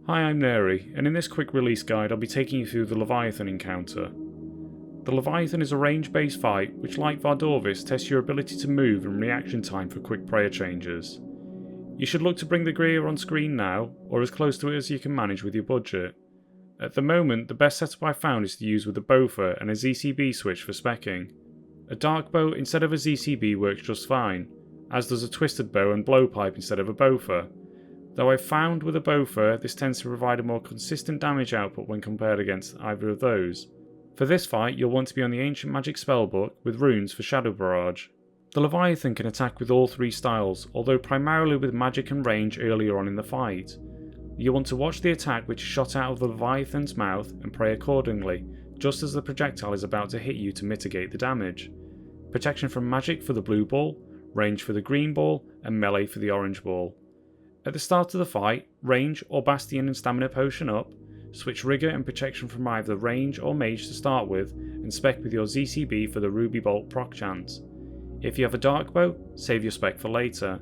Hi, I'm Nairy, and in this quick release guide I'll be taking you through the Leviathan encounter. The Leviathan is a range-based fight which, like Vardorvis, tests your ability to move and reaction time for quick prayer changes. You should look to bring the gear on screen now, or as close to it as you can manage with your budget. At the moment, the best setup I've found is to use with a Bofa and a ZCB switch for speccing. A dark bow instead of a ZCB works just fine, as does a twisted bow and blowpipe instead of a Bofa. Though I've found with a Bofa this tends to provide a more consistent damage output when compared against either of those. For this fight you'll want to be on the Ancient Magic spellbook with runes for Shadow Barrage. The Leviathan can attack with all three styles, although primarily with magic and range earlier on in the fight. You'll want to watch the attack which is shot out of the Leviathan's mouth and pray accordingly, just as the projectile is about to hit you to mitigate the damage. Protection from magic for the blue ball, range for the green ball, and melee for the orange ball. At the start of the fight, range or bastion and stamina potion up, switch rigor and protection from either range or mage to start with, and spec with your ZCB for the ruby bolt proc chance. If you have a dark bow, save your spec for later.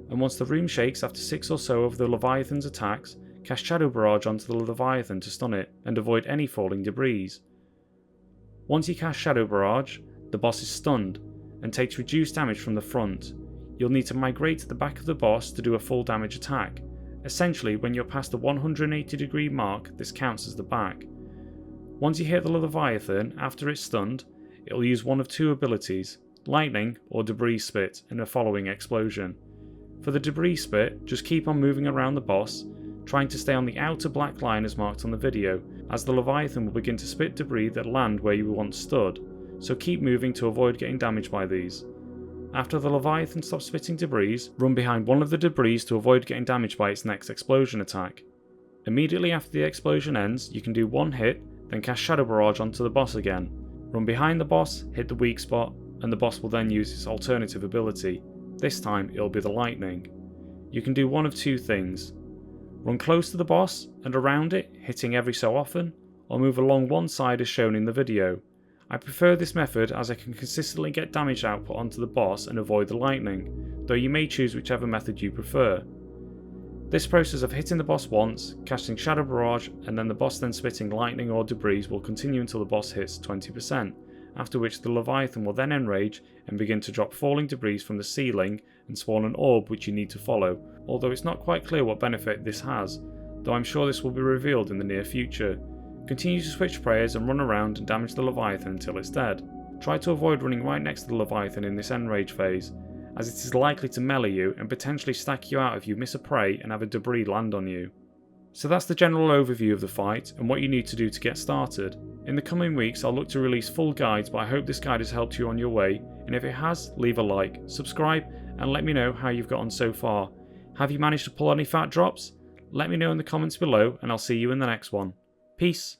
And once the room shakes after 6 or so of the Leviathan's attacks, cast Shadow Barrage onto the Leviathan to stun it and avoid any falling debris. Once you cast Shadow Barrage, the boss is stunned and takes reduced damage from the front. You'll need to migrate to the back of the boss to do a full damage attack. Essentially, when you're past the 180 degree mark, this counts as the back. Once you hit the Leviathan, after it's stunned, it'll use one of two abilities, lightning or debris spit, in a following explosion. For the debris spit, just keep on moving around the boss, trying to stay on the outer black line as marked on the video, as the Leviathan will begin to spit debris that land where you once stood, so keep moving to avoid getting damaged by these. After the Leviathan stops spitting debris, run behind one of the debris to avoid getting damaged by its next explosion attack. Immediately after the explosion ends, you can do one hit, then cast Shadow Barrage onto the boss again. Run behind the boss, hit the weak spot, and the boss will then use its alternative ability. This time it'll be the lightning. You can do one of two things. Run close to the boss and around it, hitting every so often, or move along one side as shown in the video. I prefer this method as I can consistently get damage output onto the boss and avoid the lightning, though you may choose whichever method you prefer. This process of hitting the boss once, casting Shadow Barrage, and then the boss then spitting lightning or debris will continue until the boss hits 20%, after which the Leviathan will then enrage and begin to drop falling debris from the ceiling and spawn an orb which you need to follow, although it's not quite clear what benefit this has, though I'm sure this will be revealed in the near future. Continue to switch prayers and run around and damage the Leviathan until it's dead. Try to avoid running right next to the Leviathan in this enrage phase, as it is likely to melee you and potentially stack you out if you miss a prey and have a debris land on you. So that's the general overview of the fight and what you need to do to get started. In the coming weeks I'll look to release full guides, but I hope this guide has helped you on your way, and if it has, leave a like, subscribe, and let me know how you've got on so far. Have you managed to pull any fat drops? Let me know in the comments below and I'll see you in the next one. Peace.